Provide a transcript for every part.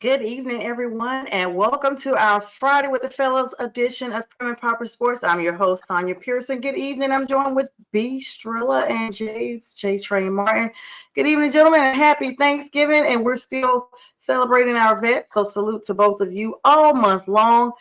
Good evening, everyone, and welcome to our Friday with the Fellows edition of Prim and Proper Sports. I'm your host, Sonja Pearson. Good evening. I'm joined with B. Strilla and James JTrain Martin. Good evening, gentlemen, and happy Thanksgiving. And we're still celebrating our vets, so salute to both of you all month long.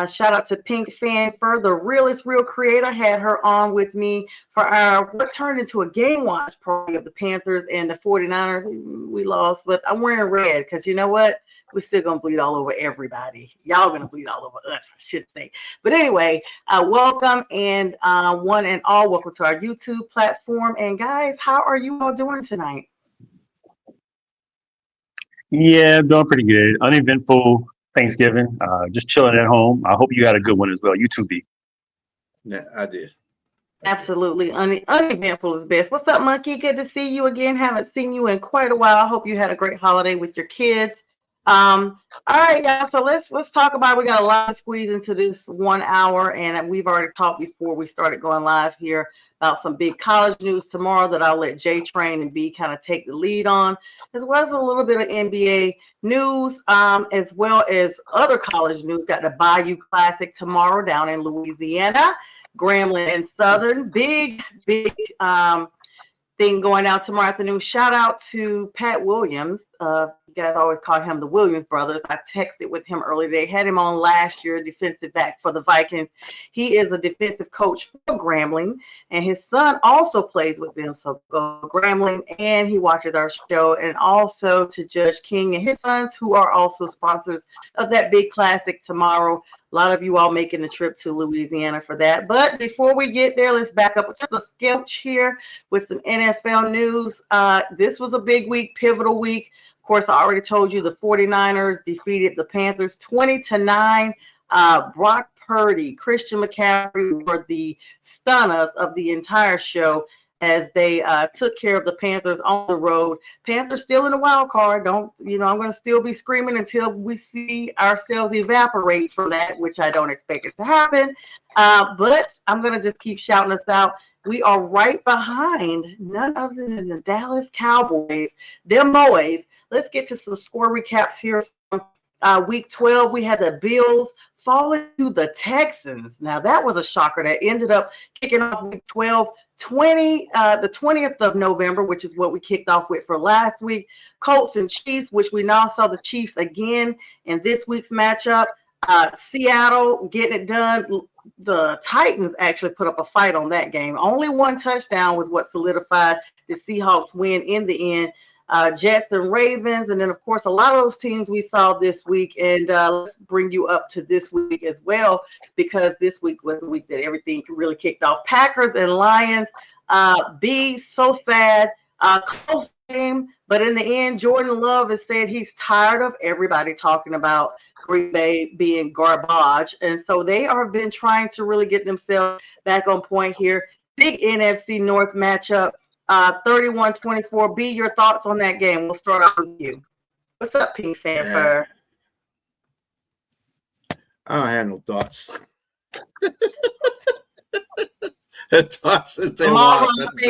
Shout out to Pink Fanfur, the realest real creator. Had her on with me for our what turned into a game watch party of the Panthers and the 49ers. We lost, but I'm wearing red because you know what? We're still gonna bleed all over everybody. Y'all gonna bleed all over us, I should say. But anyway, welcome and one and all, welcome to our YouTube platform. And guys, how are you all doing tonight? Yeah, doing pretty good. Uneventful Thanksgiving. Just chilling at home. I hope you had a good one as well. You too, B. Yeah, I did. Absolutely uneventful is best. What's up, Monkey? Good to see you again. Haven't seen you in quite a while. I hope you had a great holiday with your kids. All right, y'all. So let's talk about. We got a lot of squeeze into this 1 hour, and we've already talked before we started going live here about some big college news tomorrow that I'll let J Train and B kind of take the lead on, as well as a little bit of NBA news, as well as other college news. Got the Bayou Classic tomorrow down in Louisiana. Grambling and Southern. Big thing going out tomorrow afternoon. Shout out to Pat Williams. You guys always call him the Williams brothers. I texted with him earlier today. Had him on last year, defensive back for the Vikings. He is a defensive coach for Grambling, and his son also plays with them. So go Grambling, and he watches our show. And also to Judge King and his sons, who are also sponsors of that big classic tomorrow. A lot of you all making the trip to Louisiana for that. But before we get there, let's back up just a sketch here with some NFL news. This was a big week, pivotal week. Of course, I already told you the 49ers defeated the Panthers 20-9. Brock Purdy, Christian McCaffrey were the stunners of the entire show as they took care of the Panthers on the road. Panthers still in the wild card. I'm going to still be screaming until we see ourselves evaporate from that, which I don't expect it to happen. But I'm going to just keep shouting us out. We are right behind none other than the Dallas Cowboys, them boys. Let's get to some score recaps here from week 12. We had the Bills falling to the Texans. Now, that was a shocker that ended up kicking off week 12. The 20th of November, which is what we kicked off with for last week. Colts and Chiefs, which we now saw the Chiefs again in this week's matchup. Seattle getting it done. The Titans actually put up a fight on that game. Only one touchdown was what solidified the Seahawks win in the end. Jets and Ravens, and then of course a lot of those teams we saw this week. And let's bring you up to this week as well, because this week was the week that everything really kicked off. Packers and Lions. So sad. Close game, but in the end, Jordan Love has said he's tired of everybody talking about Green Bay being garbage, and so they have been trying to really get themselves back on point here. Big NFC North matchup. 31-24. B, your thoughts on that game? We'll start off with you. What's up, Pink Fanfare? I don't have no thoughts. St.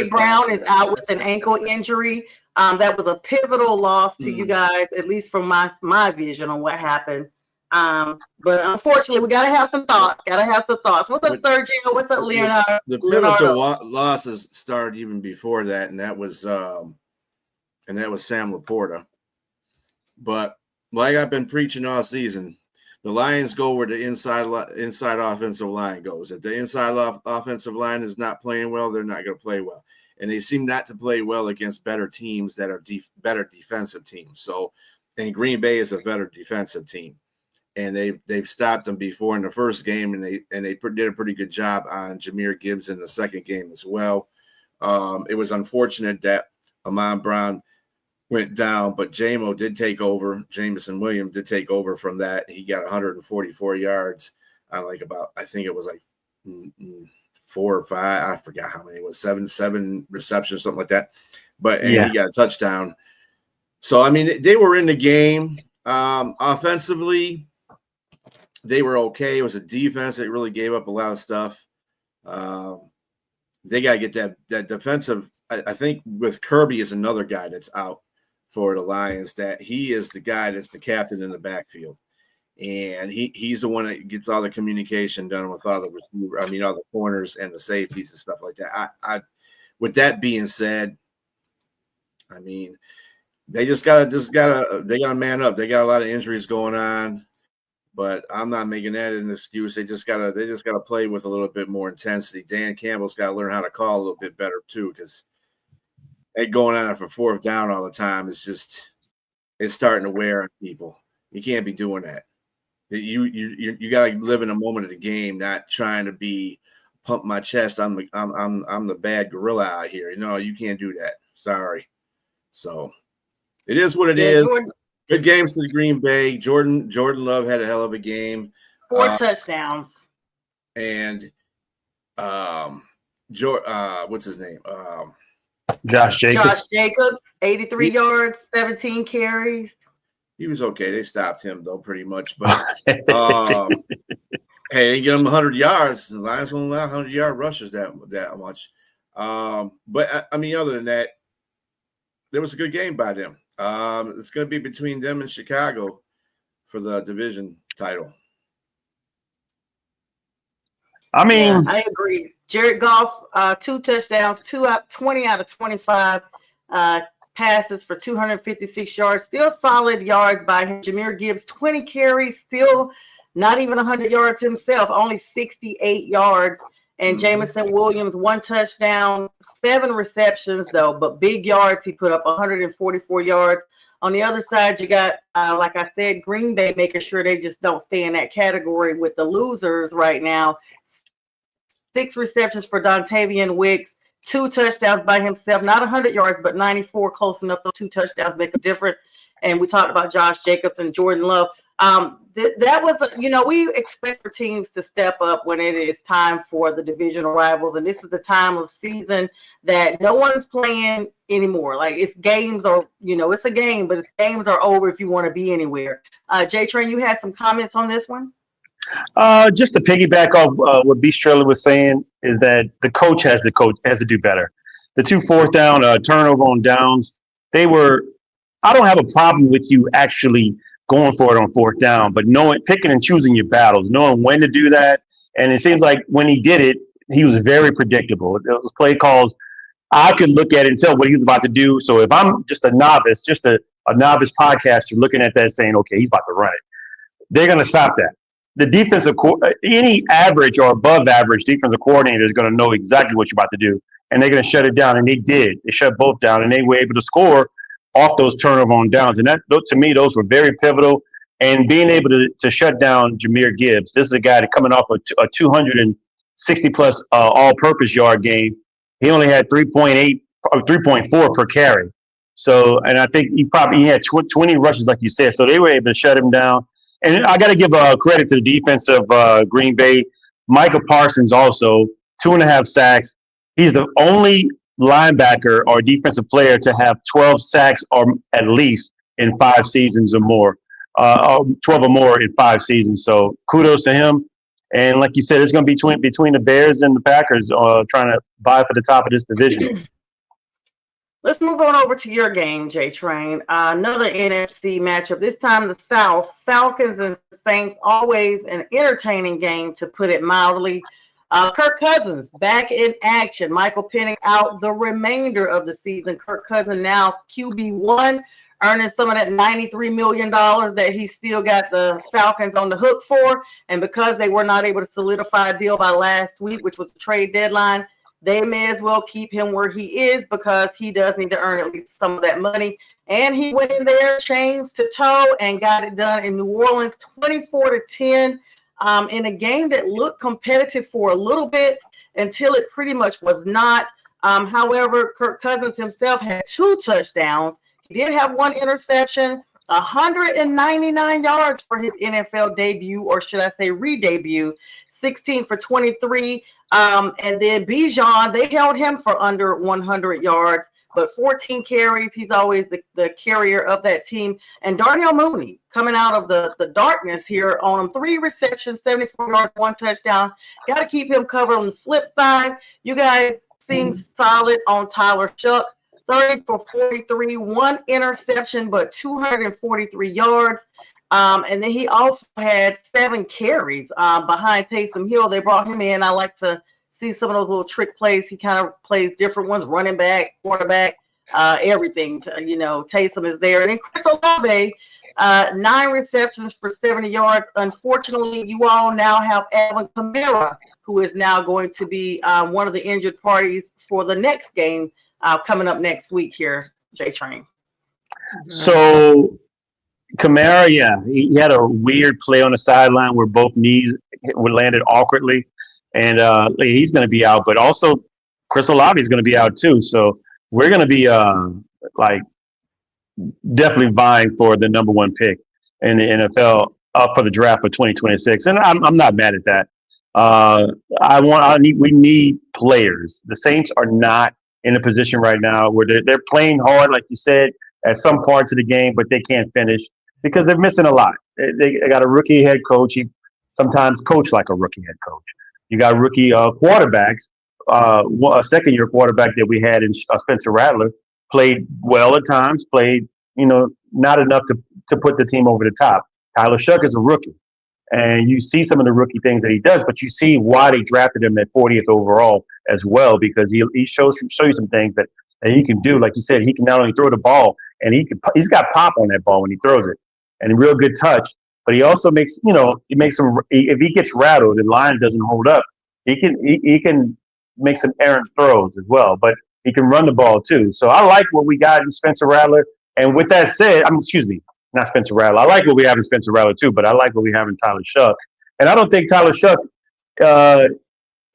Brown is out with an ankle injury. That was a pivotal loss to you guys, at least from my vision on what happened. But unfortunately, we gotta have some thoughts. What's up, Sergio? What's up, Leonardo? The pivotal losses started even before that, and that was Sam Laporta. But like I've been preaching all season, the Lions go where the inside offensive line goes. If the inside offensive line is not playing well, they're not going to play well, and they seem not to play well against better teams that are better defensive teams. So, and Green Bay is a better defensive team. And they've stopped them before in the first game, and they did a pretty good job on Jahmyr Gibbs in the second game as well. It was unfortunate that Amon Brown went down, but Jameson Williams did take over from that. He got 144 yards on I think it was 4 or 5. I forgot how many it was, seven receptions, something like that. But he got a touchdown. So, I mean, they were in the game. Offensively, they were okay. It was a defense that really gave up a lot of stuff. They got to get that defensive. I think with Kirby is another guy that's out. for the Lions that he is the guy that's the captain in the backfield. And he's the one that gets all the communication done with all the all the corners and the safeties and stuff like that. I with that being said, I mean, they gotta man up. They got a lot of injuries going on, but I'm not making that an excuse. They just gotta play with a little bit more intensity. Dan Campbell's got to learn how to call a little bit better too, because they going on for fourth down all the time. It's starting to wear on people. You can't be doing that. You got to live in a moment of the game, not trying to be pump my chest. I'm the bad gorilla out here. No, you can't do that. Sorry. So it is what it is. Jordan, Good games to the Green Bay. Jordan Love had a hell of a game. 4 touchdowns. And what's his name? Josh Jacobs, 83 yards, 17 carries. He was okay. They stopped him though, pretty much. But hey, they get him 100 yards. The Lions won't allow 100-yard rushes that much. But I mean, other than that, there was a good game by them. It's going to be between them and Chicago for the division title. I mean, I agree. Jared Goff, 2 touchdowns, 20 out of 25 passes for 256 yards. Still solid yards by him. Jahmyr Gibbs, 20 carries, still not even 100 yards himself, only 68 yards. And Jamison Williams, 1 touchdown, 7 receptions, though, but big yards. He put up 144 yards. On the other side, you got, like I said, Green Bay making sure they just don't stay in that category with the losers right now. 6 receptions for Dontavian Wicks, 2 touchdowns by himself, not 100 yards, but 94, close enough. Those 2 touchdowns make a difference. And we talked about Josh Jacobs and Jordan Love. That was, we expect for teams to step up when it is time for the divisional rivals. And this is the time of season that no one's playing anymore. Like, it's games are, it's a game, but games are over if you want to be anywhere. JTrain, you had some comments on this one? Just to piggyback off what B. Strella was saying is that the coach has to do better. The 2 fourth down turnover on downs, I don't have a problem with you actually going for it on 4th down, but picking and choosing your battles, knowing when to do that. And it seems like when he did it, he was very predictable. Those play calls, I could look at it and tell what he was about to do. So if I'm just a novice, a novice podcaster looking at that saying, okay, he's about to run it, they're going to stop that. The defensive, any average or above average defensive coordinator is going to know exactly what you're about to do, and they're going to shut it down. And they did. They shut both down, and they were able to score off those turnover on downs. And that, to me, those were very pivotal. And being able to shut down Jahmyr Gibbs, this is a guy that coming off a 260-plus all-purpose yard game. He only had 3.8 or 3.4 per carry. So, and I think he had 20 rushes, like you said. So they were able to shut him down. And I got to give credit to the defense of Green Bay. Micah Parsons also, 2.5 sacks. He's the only linebacker or defensive player to have 12 sacks or at least in 5 seasons or more, 12 or more in 5 seasons. So kudos to him. And like you said, it's going to be between the Bears and the Packers trying to vie for the top of this division. Let's move on over to your game, JTrain. Another NFC matchup. This time the South. Falcons and Saints, always an entertaining game, to put it mildly. Kirk Cousins back in action. Michael Penix out the remainder of the season. Kirk Cousins now QB1, earning some of that $93 million that he still got the Falcons on the hook for. And because they were not able to solidify a deal by last week, which was the trade deadline, they may as well keep him where he is because he does need to earn at least some of that money. And he went in there, chains to toe, and got it done in New Orleans, 24-10. In a game that looked competitive for a little bit until it pretty much was not. However, Kirk Cousins himself had 2 touchdowns. He did have 1 interception, 199 yards for his NFL debut, or should I say re-debut, 16 for 23. And then Bijan, they held him for under 100 yards, but 14 carries. He's always the carrier of that team. And Darnell Mooney coming out of the darkness here on him. 3 receptions, 74 yards, 1 touchdown. Got to keep him covered. On the flip side, you guys seem solid on Tyler Shuck. 30 for 43, one interception, but 243 yards. And then he also had 7 carries behind Taysom Hill. They brought him in. I like to see some of those little trick plays. He kind of plays different ones, running back, quarterback, everything. Taysom is there. And then Chris Olave, 9 receptions for 70 yards. Unfortunately, you all now have Alvin Kamara, who is now going to be one of the injured parties for the next game coming up next week here, JTrain. So Kamara, yeah, he had a weird play on the sideline where both knees were landed awkwardly, and he's going to be out. But also, Chris Olave is going to be out too. So we're going to be definitely vying for the number 1 pick in the NFL up for the draft for 2026, and I'm not mad at that. We need players. The Saints are not in a position right now where they're playing hard, like you said, at some parts of the game, but they can't finish because they're missing a lot. They got a rookie head coach. He sometimes coach like a rookie head coach. You got rookie quarterbacks. A second-year quarterback that we had in Spencer Rattler played well at times, played, not enough to put the team over the top. Tyler Shuck is a rookie, and you see some of the rookie things that he does, but you see why they drafted him at 40th overall as well, because he show you some things that he can do. Like you said, he can not only throw the ball, and he's got pop on that ball when he throws it, and a real good touch. But he also makes, if he gets rattled and line doesn't hold up, he can make some errant throws as well. But he can run the ball too. So I like what we got in Spencer Rattler. And with that said, not Spencer Rattler. I like what we have in Spencer Rattler too, but I like what we have in Tyler Shuck. And I don't think Tyler Shuck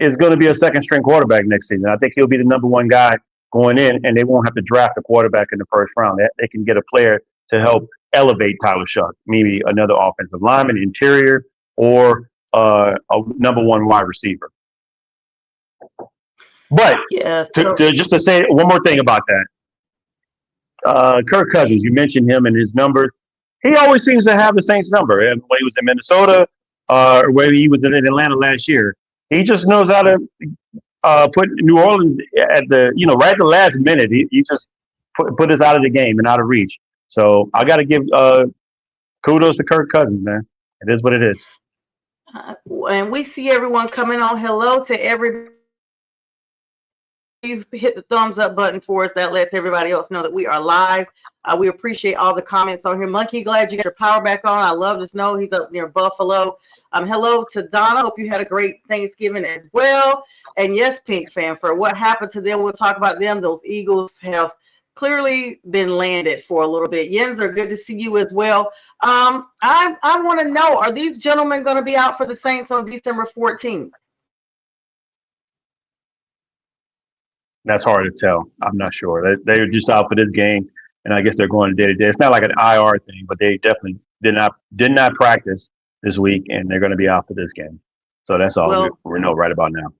is going to be a second string quarterback next season. I think he'll be the number 1 guy going in, and they won't have to draft a quarterback in the first round. They can get a player to help elevate Tyler Shuck, maybe another offensive lineman, interior, or a number 1 wide receiver. But just to say one more thing about that, Kirk Cousins, you mentioned him and his numbers. He always seems to have the Saints number. And when he was in Minnesota, or when he was in Atlanta last year, he just knows how to put New Orleans at the, right at the last minute. He just put us out of the game and out of reach. So I got to give kudos to Kirk Cousins, man. It is what it is. And we see everyone coming on. Hello to everybody. You hit the thumbs up button for us. That lets everybody else know that we are live. We appreciate all the comments on here. Monkey, glad you got your power back on. I love the snow. He's up near Buffalo. Hello to Donna. Hope you had a great Thanksgiving as well. And yes, Pink Fan, for what happened to them, we'll talk about them. Those Eagles have clearly been landed for a little bit. Yenzer, good to see you as well. I want to know, are these gentlemen going to be out for the Saints on December 14th? That's hard to tell. I'm not sure. They're just out for this game, and I guess they're going day to day. It's not like an IR thing, but they definitely did not practice this week, and they're going to be out for this game. So that's all we know right about now.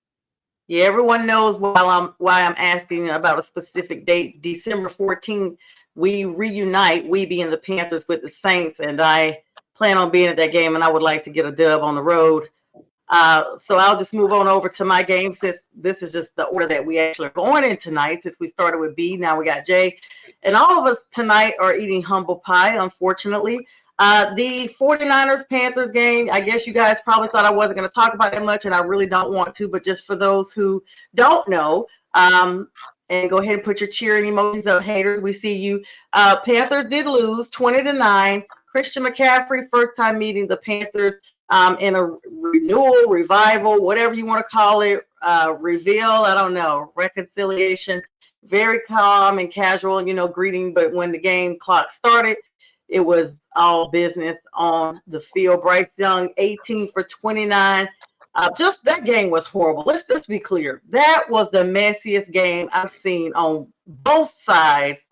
Yeah, everyone knows why I'm asking about a specific date. December 14th, we reunite, we being the Panthers, with the Saints, and I plan on being at that game, and I would like to get a dub on the road. So I'll just move on over to my game, since this is just the order that we actually are going in tonight, since we started with B, now we got J. And all of us tonight are eating humble pie, unfortunately. The 49ers-Panthers game, I guess you guys probably thought I wasn't going to talk about that much, and I really don't want to, but just for those who don't know, and go ahead and put your cheering emojis up, haters. We see you. Panthers did lose 20-9. Christian McCaffrey, first time meeting the Panthers in a renewal, revival, whatever you want to call it, reveal, I don't know, reconciliation, very calm and casual, greeting. But when the game clock started, it was all business on the field. Bryce Young, 18 for 29. Just that game was horrible. Let's just be clear. That was the messiest game I've seen on both sides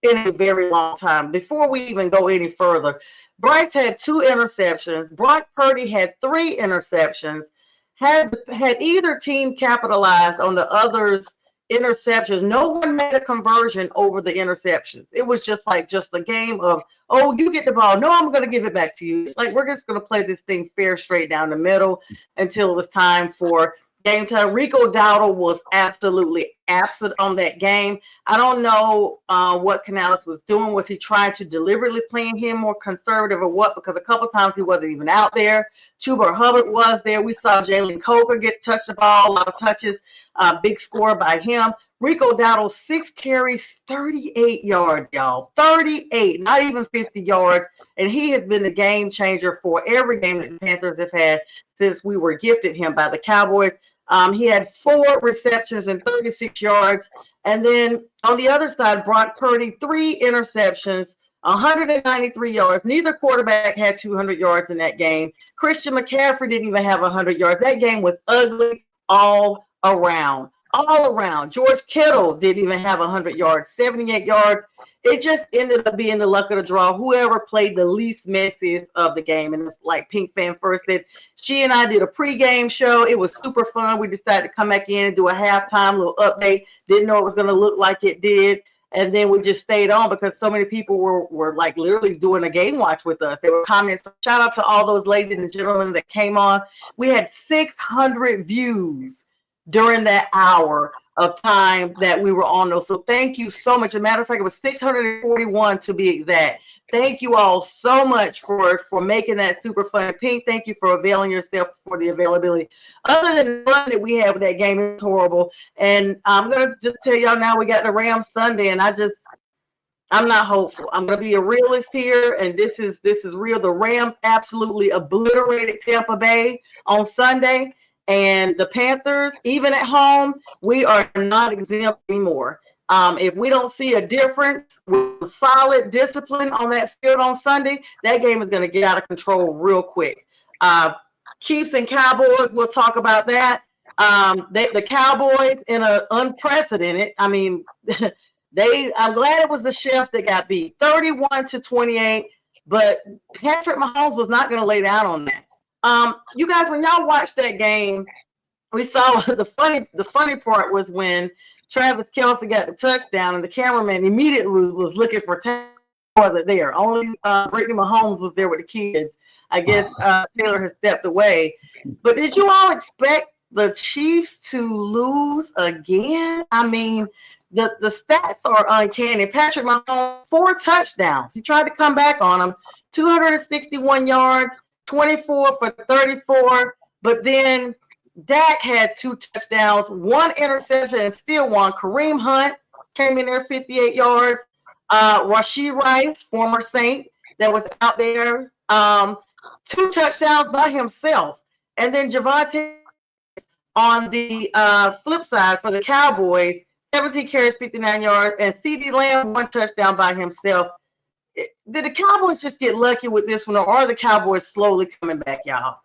in a very long time. Before we even go any further, Bryce had 2 interceptions. Brock Purdy had 3 interceptions. Had either team capitalized on the other's interceptions, no one made a conversion over the interceptions. It was just the game of, oh, you get the ball. No, I'm going to give it back to you. It's like we're just going to play this thing fair, straight down the middle until it was time for game time. Rico Dowdle was absolutely absent on that game. I don't know what Canales was doing. Was he trying to deliberately playing him more conservative or what? Because a couple times he wasn't even out there. Chuba Hubbard was there. We saw Jalen Coker get touched the ball, a lot of touches, big score by him. Rico Dowdle, 6 carries, 38 yards, y'all. 38, not even 50 yards. And he has been the game changer for every game that the Panthers have had since we were gifted him by the Cowboys. He had 4 receptions and 36 yards. And then on the other side, Brock Purdy, 3 interceptions, 193 yards. Neither quarterback had 200 yards in that game. Christian McCaffrey didn't even have 100 yards. That game was ugly all around. All around. George Kittle didn't even have 100 yards, 78 yards. It just ended up being the luck of the draw. Whoever played the least messiest of the game. And like Pink Fan First said, she and I did a pregame show. It was super fun. We decided to come back in and do a halftime little update. Didn't know it was going to look like it did. And then we just stayed on because so many people were like literally doing a game watch with us. They were commenting. Shout out to all those ladies and gentlemen that came on. We had 600 views during that hour of time that we were on those. So thank you so much. As a matter of fact, it was 641 to be exact. Thank you all so much for making that super fun. Pink, thank you for availing yourself for the availability. Other than the fun that we had with that game, it was horrible. And I'm going to just tell y'all now we got the Rams Sunday, and I'm not hopeful. I'm going to be a realist here, and this is real. The Rams absolutely obliterated Tampa Bay on Sunday. And the Panthers, even at home, we are not exempt anymore. If we don't see a difference with solid discipline on that field on Sunday, that game is going to get out of control real quick. Chiefs and Cowboys, we'll talk about that. The Cowboys in an unprecedented, I mean, I'm glad it was the Chiefs that got beat 31-28, but Patrick Mahomes was not going to lay down on that. You guys, when y'all watched that game, we saw the funny part was when Travis Kelce got the touchdown and the cameraman immediately was looking for wasn't there. Only Brittany Mahomes was there with the kids. I guess Taylor has stepped away. But did you all expect the Chiefs to lose again? I mean, the stats are uncanny. Patrick Mahomes, 4 touchdowns. He tried to come back on them, 261 yards. 24 for 34, but then Dak had 2 touchdowns, 1 interception, and still won. Kareem Hunt came in there 58 yards. Rashee Rice, former Saint, that was out there, 2 touchdowns by himself. And then Javonte on the flip side for the Cowboys, 17 carries, 59 yards, and CeeDee Lamb 1 touchdown by himself. Did the Cowboys just get lucky with this one, or are the Cowboys slowly coming back, y'all?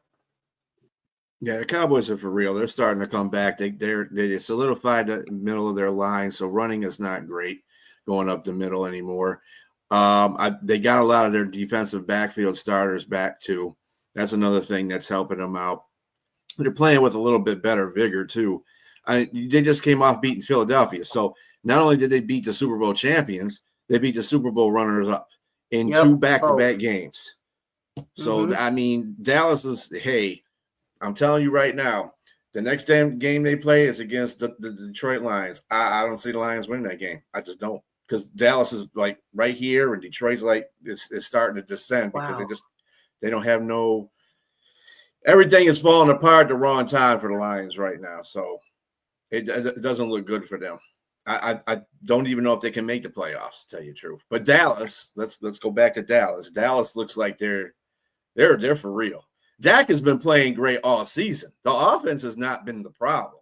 Yeah, the Cowboys are for real. They're starting to come back. They solidified the middle of their line, so running is not great going up the middle anymore. They got a lot of their defensive backfield starters back too. That's another thing that's helping them out. They're playing with a little bit better vigor too. They just came off beating Philadelphia, so not only did they beat the Super Bowl champions, they beat the Super Bowl runners-up in 2 back-to-back games. So, I mean, Dallas is, hey, I'm telling you right now, the next damn game they play is against the Detroit Lions. I don't see the Lions winning that game. I just don't. Because Dallas is, like, right here, and Detroit's, like, is starting to descend because they don't have no – everything is falling apart at the wrong time for the Lions right now. So, it doesn't look good for them. I don't even know if they can make the playoffs, to tell you the truth. But Dallas, let's go back to Dallas. Dallas looks like they're for real. Dak has been playing great all season. The offense has not been the problem.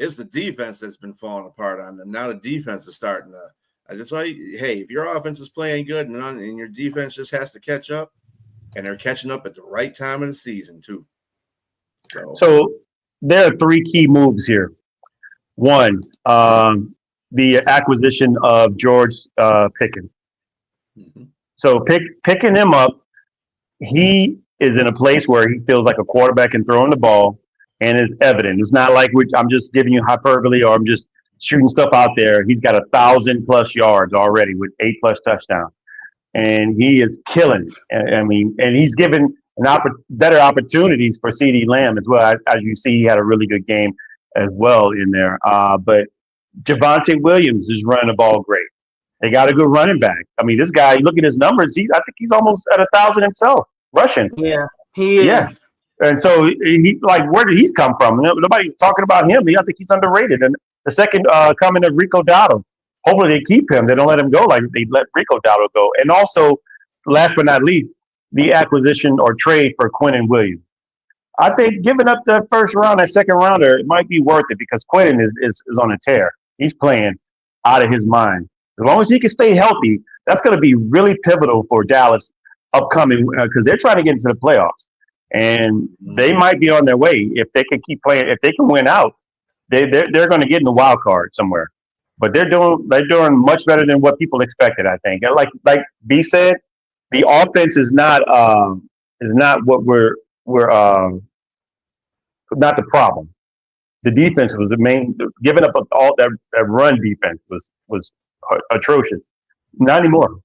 It's the defense that's been falling apart on them. Now the defense is starting to. That's why, hey, if your offense is playing good and your defense just has to catch up, and they're catching up at the right time of the season too. So there are 3 key moves here. One, the acquisition of George Pickens. So picking him up, he is in a place where he feels like a quarterback and throwing the ball, and it's evident. It's not like I'm just giving you hyperbole or I'm just shooting stuff out there. He's got 1,000+ yards already with 8+ touchdowns, and he is killing. I mean, and he's given better opportunities for CeeDee Lamb as well. As you see, he had a really good game as well in there. But Javonte Williams is running the ball great. They got a good running back. I mean, this guy, look at his numbers. I think he's almost at 1,000 himself rushing. Yeah, he is. Yeah. And so where did he come from? Nobody's talking about him. I think he's underrated. And the second coming of Rico Dowdle. Hopefully they keep him. They don't let him go like they let Rico Dowdle go. And also, last but not least, the acquisition or trade for Quinnen Williams. I think giving up the first round, that second rounder, it might be worth it because Quinnen is on a tear. He's playing out of his mind. As long as he can stay healthy, that's going to be really pivotal for Dallas upcoming because they're trying to get into the playoffs. And they might be on their way if they can keep playing. If they can win out, they're going to get in the wild card somewhere. But they're doing much better than what people expected. I think. Like B said, the offense is not what we're not the problem. The defense was the main. Giving up all that run defense was atrocious. Not anymore.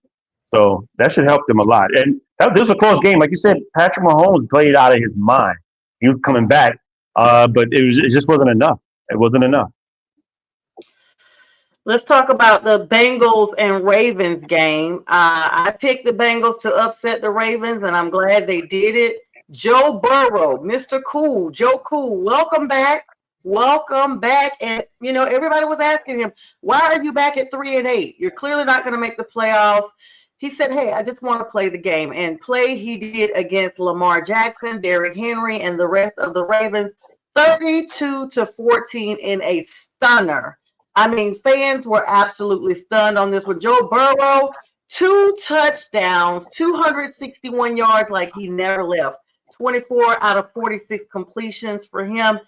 So that should help them a lot. And this was a close game. Like you said, Patrick Mahomes played out of his mind. He was coming back, but it just wasn't enough. It wasn't enough. Let's talk about the Bengals and Ravens game. I picked the Bengals to upset the Ravens, and I'm glad they did it. Joe Burrow, Mr. Cool, Joe Cool, welcome back. Welcome back. And, everybody was asking him, why are you back at 3-8? You're clearly not going to make the playoffs. He said, hey, I just want to play the game. And play he did against Lamar Jackson, Derrick Henry, and the rest of the Ravens, 32-14 in a stunner. I mean, fans were absolutely stunned on this one. Joe Burrow, 2 touchdowns, 261 yards like he never left. 24 out of 46 completions for him.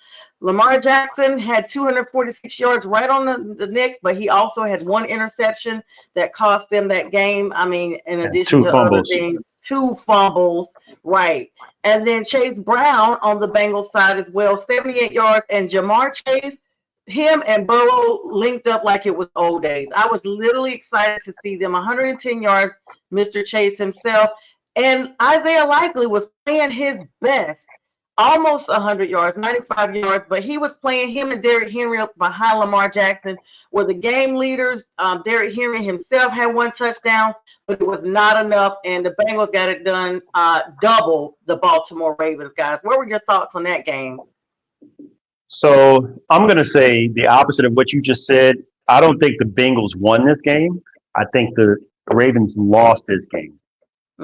Lamar Jackson had 246 yards right on the nick, but he also had 1 interception that cost them that game. I mean, in addition to other things, 2 fumbles, right. And then Chase Brown on the Bengals side as well, 78 yards. And Jamar Chase, him and Burrow linked up like it was old days. I was literally excited to see them. 110 yards, Mr. Chase himself. And Isaiah Likely was playing his best, almost 100 yards, 95 yards, but he was playing him and Derrick Henry up behind Lamar Jackson were the game leaders. Derrick Henry himself had 1 touchdown, but it was not enough, and the Bengals got it done double the Baltimore Ravens, guys. What were your thoughts on that game? So I'm going to say the opposite of what you just said. I don't think the Bengals won this game. I think the Ravens lost this game.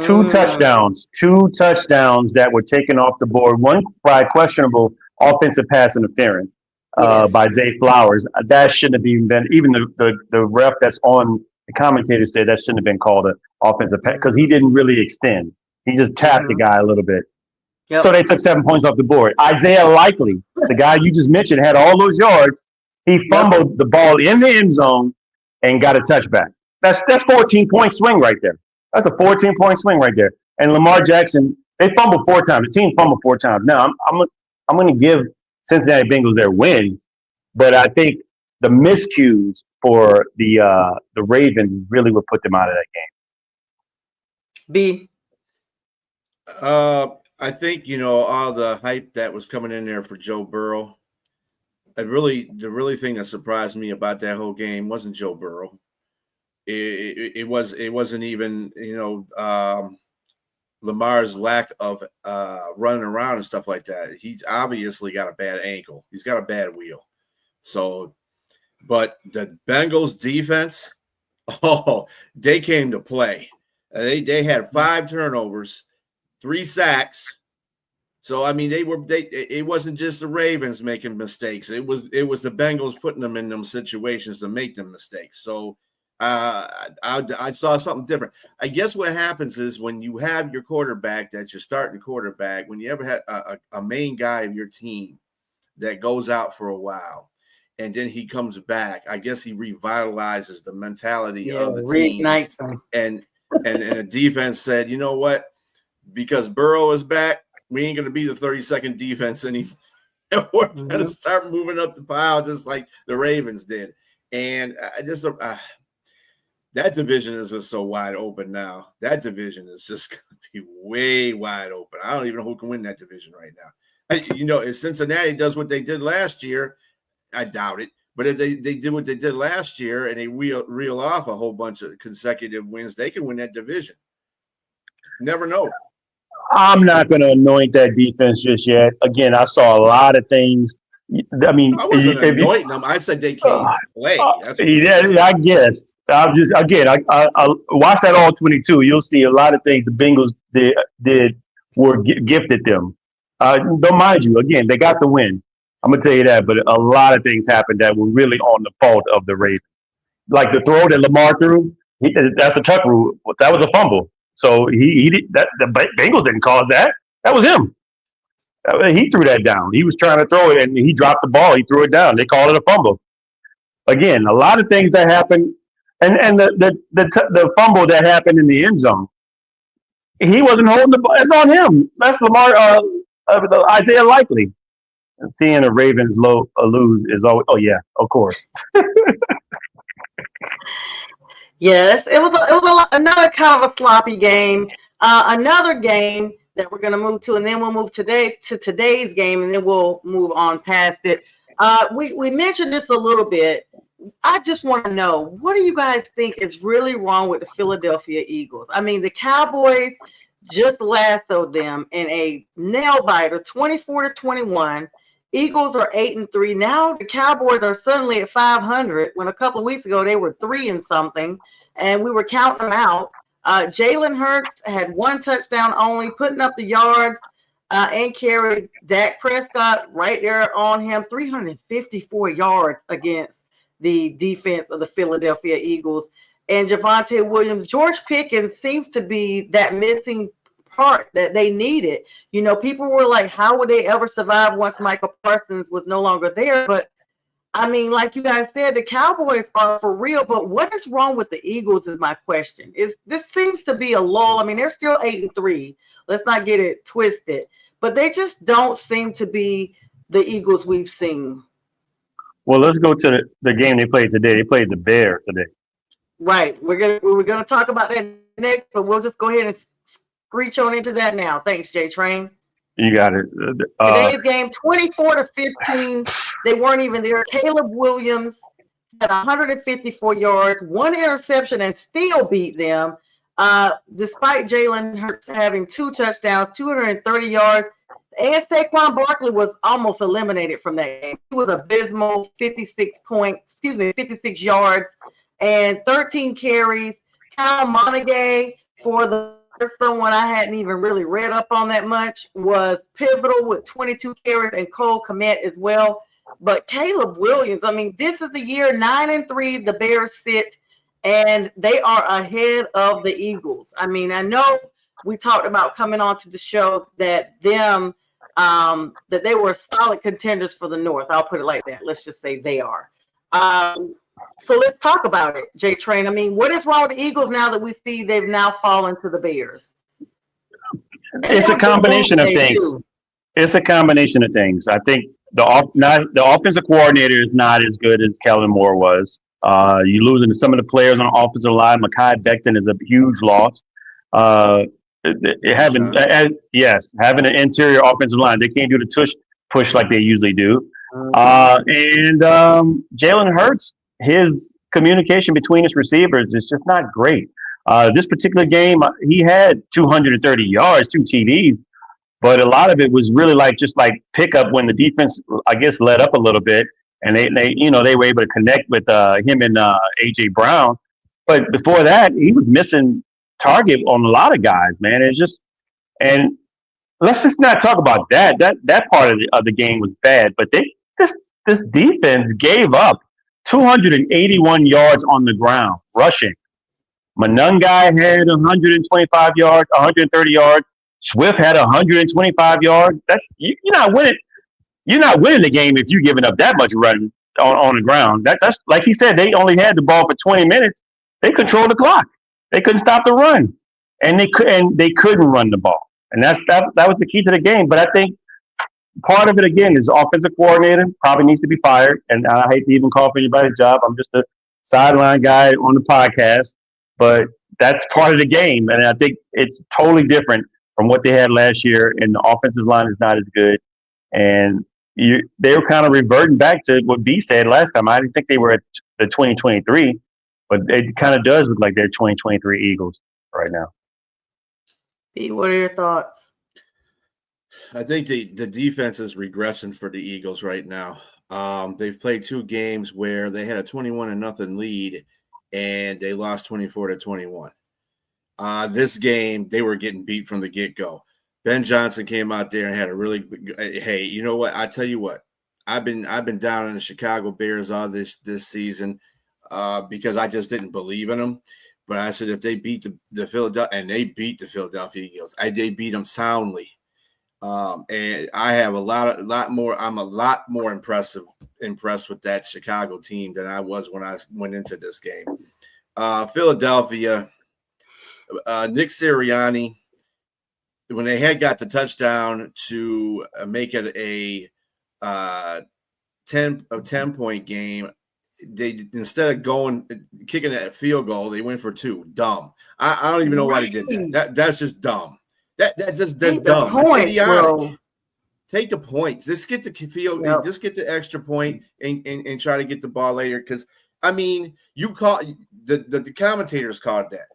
2 touchdowns that were taken off the board. 1 by questionable offensive pass interference by Zay Flowers. That shouldn't have even been. Even the ref that's on the commentator said that shouldn't have been called an offensive pass because he didn't really extend. He just tapped the guy a little bit. Yep. So they took 7 points off the board. Isaiah Likely, the guy you just mentioned, had all those yards. He fumbled the ball in the end zone and got a touchback. That's 14-point swing right there. That's a 14-point swing right there. And Lamar Jackson, they fumbled 4 times. The team fumbled 4 times. Now, I'm going to give Cincinnati Bengals their win, but I think the miscues for the Ravens really would put them out of that game. B. I think, all the hype that was coming in there for Joe Burrow, the really thing that surprised me about that whole game wasn't Joe Burrow. It wasn't even, Lamar's lack of running around and stuff like that. He's obviously got a bad ankle. He's got a bad wheel. So, but the Bengals defense, they came to play. They had 5 turnovers, 3 sacks. So I mean, it wasn't just the Ravens making mistakes. It was the Bengals putting them in them situations to make them mistakes. So I saw something different. I guess what happens is when you have your quarterback, that's your starting quarterback, when you ever had a main guy of your team that goes out for a while and then he comes back, I guess he revitalizes the mentality of the team. And the defense said, you know what? Because Burrow is back, we ain't going to be the 32nd defense anymore. We're going to start moving up the pile just like the Ravens did. And That division is just so wide open now. That division is just going to be way wide open. I don't even know who can win that division right now. If Cincinnati does what they did last year, I doubt it. But if they did what they did last year and they reel off a whole bunch of consecutive wins, they can win that division. Never know. I'm not going to anoint that defense just yet. Again, I saw a lot of things. I mean, I wasn't anointing them. I said they can't play. That's I guess. I'm just I watch that all 22. You'll see a lot of things the Bengals did were gifted them. Don't mind you. Again, they got the win. I'm gonna tell you that. But a lot of things happened that were really on the fault of the Ravens. Like the throw that Lamar threw. That's the Tuck rule. That was a fumble. So he did that. The Bengals didn't cause that. That was him. He threw that down. He was trying to throw it, and he dropped the ball. He threw it down. They called it a fumble. Again, a lot of things that happened, and the fumble that happened in the end zone. He wasn't holding the ball. It's on him. That's Lamar. Isaiah Likely. And seeing the Ravens lose is always. Oh yeah, of course. Yes, it was another kind of a sloppy game. Another game that we're going to move to, and then we'll move today's game, and then we'll move on past it. We mentioned this a little bit. I just want to know, what do you guys think is really wrong with the Philadelphia Eagles? I mean, the Cowboys just lassoed them in a nail biter, 24-21. Eagles are 8-3. Now the Cowboys are suddenly at 500 when a couple of weeks ago they were 3 and something, and we were counting them out. Jalen Hurts had 1 touchdown only, putting up the yards and carries. Dak Prescott right there on him, 354 yards against the defense of the Philadelphia Eagles. And Javonte Williams, George Pickens seems to be that missing part that they needed. People were like, how would they ever survive once Michael Parsons was no longer there? But I mean, like you guys said, the Cowboys are for real, but what is wrong with the Eagles is my question. This seems to be a lull. I mean, they're still 8-3. Let's not get it twisted. But they just don't seem to be the Eagles we've seen. Well, let's go to the game they played today. They played the Bears today. Right. We're gonna talk about that next, but we'll just go ahead and screech on into that now. Thanks, JTrain. You got it. Today's game, 24-15. They weren't even there. Caleb Williams had 154 yards, 1 interception, and still beat them. Despite Jalen Hurts having 2 touchdowns, 230 yards, and Saquon Barkley was almost eliminated from that game. He was abysmal, 56 yards, and 13 carries. Kyle Monaghay, for someone I hadn't even really read up on that much, was pivotal with 22 carries, and Cole Kmet as well. But Caleb Williams, I mean, this is the year 9-3. The Bears sit, and they are ahead of the Eagles. I mean, I know we talked about coming on to the show that that they were solid contenders for the North. I'll put it like that. Let's just say they are. So let's talk about it, JTrain. I mean, what is wrong with the Eagles now that we see they've now fallen to the Bears? It's a combination of things. It's a combination of things. I think the offensive coordinator is not as good as Kellen Moore was. You're losing some of the players on the offensive line. Mekhi Becton is a huge loss. Having an interior offensive line, they can't do the tush push like they usually do. And Jalen Hurts, his communication between his receivers is just not great. This particular game, he had 230 yards, 2 TDs, but a lot of it was really just pickup when the defense, I guess, let up a little bit, and they were able to connect with him and AJ Brown. But before that, he was missing target on a lot of guys, man. And let's just not talk about that. That part of the game was bad, but this defense gave up 281 yards on the ground rushing. Manungai had 125 yards, 130 yards. Swift had 125 yards. You're not winning. You're not winning the game if you're giving up that much running on the ground. That's like he said. They only had the ball for 20 minutes. They controlled the clock. They couldn't stop the run, and they couldn't run the ball. And that was the key to the game. But I think part of it again is the offensive coordinator probably needs to be fired. And I hate to even call for anybody's job. I'm just sideline guy on the podcast, but that's part of the game. And I think it's totally different from what they had last year. And the offensive line is not as good. And they were kind of reverting back to what B said last time. I didn't think they were at the 2023, but it kind of does look like they're 2023 Eagles right now. B, what are your thoughts? I think the defense is regressing for the Eagles right now. They've played 2 games where they had a 21-0 lead and they lost 24-21. This game, they were getting beat from the get-go. Ben Johnson came out there and had a really – hey, you know what? I tell you what. I've been down on the Chicago Bears all this season because I just didn't believe in them. But I said if they beat the Philadelphia – and they beat the Philadelphia Eagles. They beat them soundly. And I have a lot more. I'm a lot more impressed with that Chicago team than I was when I went into this game. Philadelphia, Nick Sirianni, when they had got the touchdown to make it a 10-point game, they instead of kicking that field goal, they went for 2. Dumb. I don't even know why they did that. That's just dumb. That's dumb. Point, idiotic. Take the points. Just get the field. Yep. Just get the extra point and try to get the ball later. Because I mean, you call the commentators called that.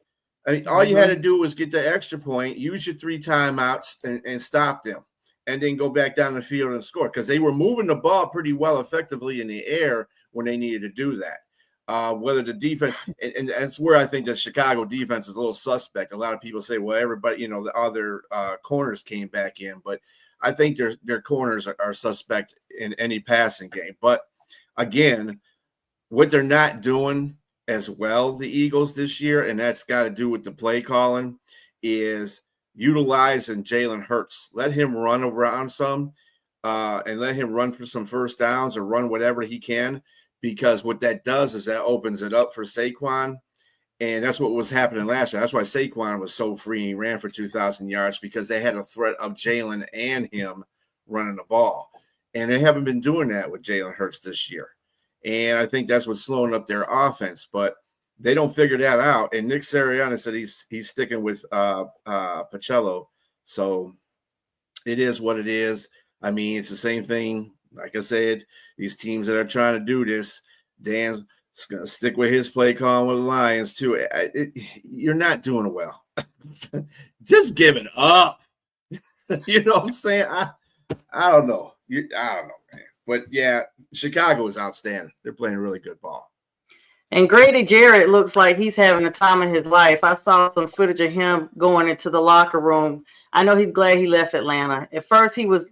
I mean, all you had to do was get the extra point, use your 3 timeouts, and stop them, and then go back down the field and score. Because they were moving the ball pretty well, effectively in the air when they needed to do that. Whether the defense, and that's where I think the Chicago defense is a little suspect. A lot of people say, well, everybody, the other corners came back in, but I think their corners are suspect in any passing game. But again, what they're not doing as well, the Eagles this year, and that's got to do with the play calling, is utilizing Jalen Hurts. Let him run around some and let him run for some first downs or run whatever he can. Because what that does is that opens it up for Saquon. And that's what was happening last year. That's why Saquon was so free and he ran for 2,000 yards because they had a threat of Jalen and him running the ball. And they haven't been doing that with Jalen Hurts this year. And I think that's what's slowing up their offense. But they don't figure that out. And Nick Sirianni said he's sticking with Pacello. So it is what it is. I mean, it's the same thing. Like I said, these teams that are trying to do this, Dan's going to stick with his play call with the Lions too. You're not doing well. Just give it up. You know what I'm saying? I don't know. I don't know, man. But, yeah, Chicago is outstanding. They're playing really good ball. And Grady Jarrett looks like he's having the time of his life. I saw some footage of him going into the locker room. I know he's glad he left Atlanta. At first he was,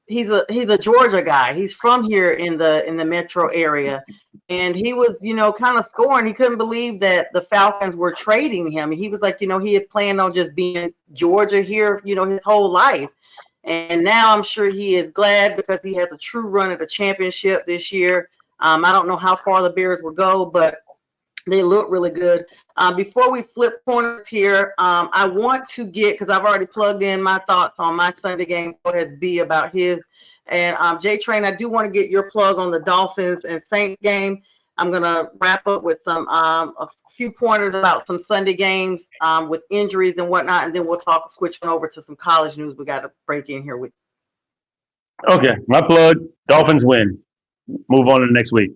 he's a Georgia guy. He's from here in the metro area. And he was, kind of scoring. He couldn't believe that the Falcons were trading him. He was like, he had planned on just being Georgia here, his whole life. And now I'm sure he is glad because he has a true run at the championship this year. I don't know how far the Bears will go, but they look really good. Before we flip corners here, I want to get, because I've already plugged in my thoughts on my Sunday game, so has B about his. And JTrain, I do want to get your plug on the Dolphins and Saints game. I'm going to wrap up with some a few pointers about some Sunday games with injuries and whatnot, and then we'll switch on over to some college news we got to break in here with. Okay, my plug, Dolphins win. Move on to the next week.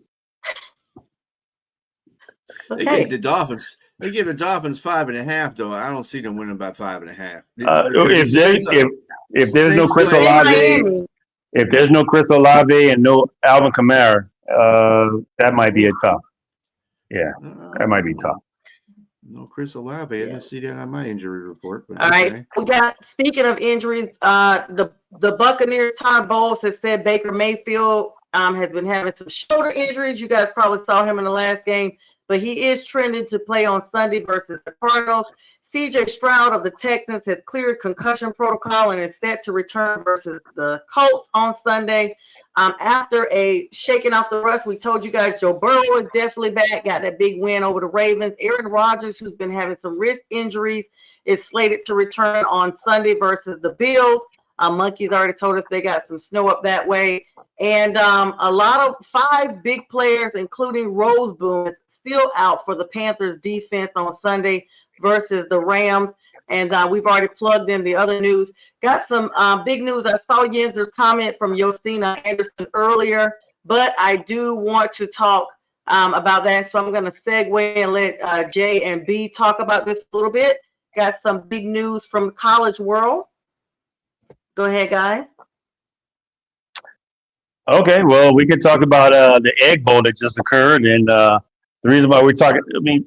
Okay. They gave the Dolphins 5.5, though. I don't see them winning by 5.5. If there's no Chris Olave, if there's no Chris Olave and no Alvin Kamara, that might be a tough. Yeah, that might be tough. No Chris Olave. I didn't see that on my injury report. But all right. We got, speaking of injuries, the Buccaneers, Todd Bowles has said Baker Mayfield has been having some shoulder injuries. You guys probably saw him in the last game, but he is trending to play on Sunday versus the Cardinals. C.J. Stroud of the Texans has cleared concussion protocol and is set to return versus the Colts on Sunday. After a shaking off the rust, we told you guys Joe Burrow is definitely back, got that big win over the Ravens. Aaron Rodgers, who's been having some wrist injuries, is slated to return on Sunday versus the Bills. Monkeys already told us they got some snow up that way. And a lot of 5 big players, including Rose Boone, still out for the Panthers defense on Sunday versus the Rams. And we've already plugged in the other news. Got some big news. I saw Yenser's comment from Josina Anderson earlier, but I do want to talk about that. So I'm going to segue and let Jay and B talk about this a little bit. Got some big news from the college world. Go ahead, guys. Okay, well, we can talk about the Egg Bowl that just occurred, and the reason why we're talking. I mean,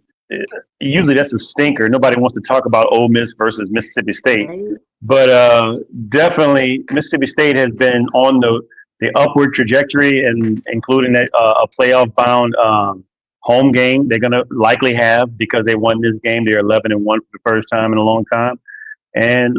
usually that's a stinker. Nobody wants to talk about Ole Miss versus Mississippi State, but definitely Mississippi State has been on the upward trajectory, and including that a playoff-bound home game they're going to likely have because they won this game. They're 11-1 for the first time in a long time, and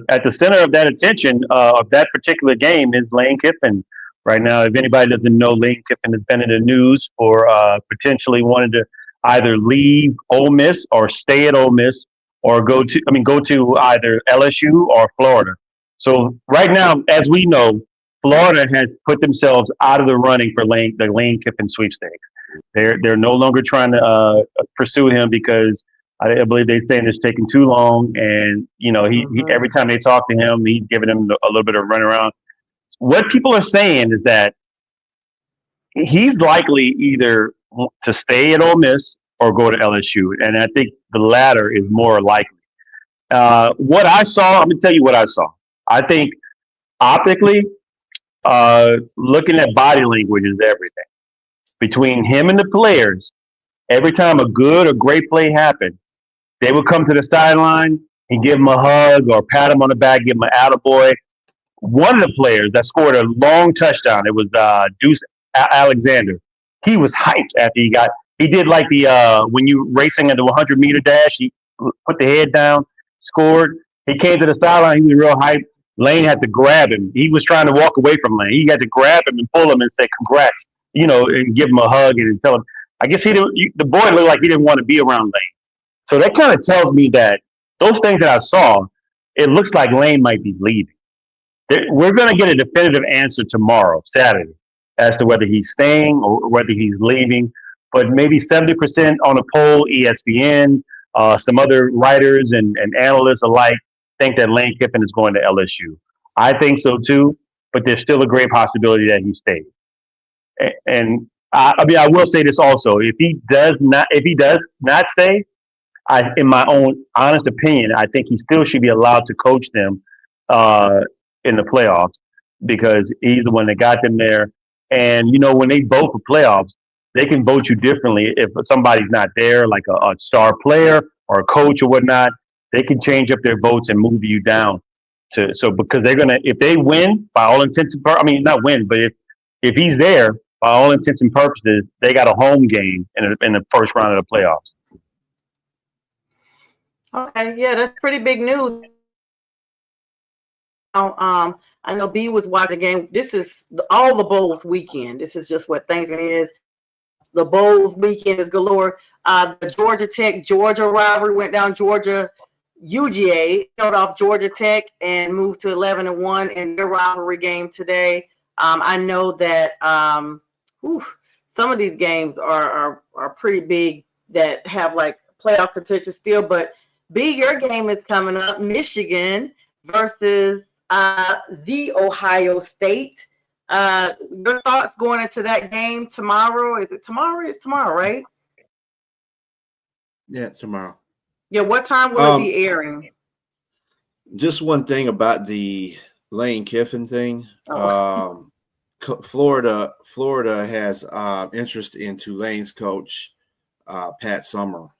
at the center of that attention of that particular game is Lane Kiffin. Right now, if anybody doesn't know, Lane Kiffin has been in the news for potentially wanting to either leave Ole Miss or stay at Ole Miss or go to either LSU or Florida. So right now, as we know, Florida has put themselves out of the running for the Lane Kiffin sweepstakes. They're no longer trying to pursue him because I believe they're saying it's taking too long, and he every time they talk to him, he's giving them a little bit of runaround. What people are saying is that he's likely either to stay at Ole Miss or go to LSU, and I think the latter is more likely. What I saw, I'm going to tell you what I saw. I think optically, looking at body language is everything. Between him and the players, every time a good or great play happened, they would come to the sideline, he'd give him a hug or pat him on the back, give him an attaboy. One of the players that scored a long touchdown, it was Deuce Alexander. He was hyped after he did like the when you racing at the 100-meter dash, he put the head down, scored. He came to the sideline, he was real hyped. Lane had to grab him. He was trying to walk away from Lane. He had to grab him and pull him and say congrats, and give him a hug and tell him. I guess the boy looked like he didn't want to be around Lane. So that kind of tells me that those things that I saw, it looks like Lane might be leaving. We're going to get a definitive answer tomorrow, Saturday, as to whether he's staying or whether he's leaving. But maybe 70% on a poll, ESPN, some other writers and analysts alike think that Lane Kiffin is going to LSU. I think so too, but there's still a great possibility that he stays. And I will say this also: if he does not stay, in my own honest opinion, I think he still should be allowed to coach them in the playoffs because he's the one that got them there. And when they vote for playoffs, they can vote you differently if somebody's not there, like a star player or a coach or whatnot. They can change up their votes and move you down because they're gonna, if they win by all intents and purposes, not win, but if he's there by all intents and purposes, they got a home game in the first round of the playoffs. Okay, yeah, that's pretty big news. I know B was watching the game. This is all the bowls weekend. This is just what Thanksgiving is. The bowls weekend is galore. The Georgia Tech Georgia rivalry went down. Georgia UGA held off Georgia Tech and moved to 11-1 in their rivalry game today. I know that some of these games are pretty big that have like playoff contention still. But B, your game is coming up. Michigan versus the Ohio State. Your thoughts going into that game tomorrow? Is it tomorrow? It's tomorrow, right? Yeah, tomorrow. Yeah, what time will it be airing? Just one thing about the Lane Kiffin thing. Florida has interest in Tulane's coach, Pat Summerall.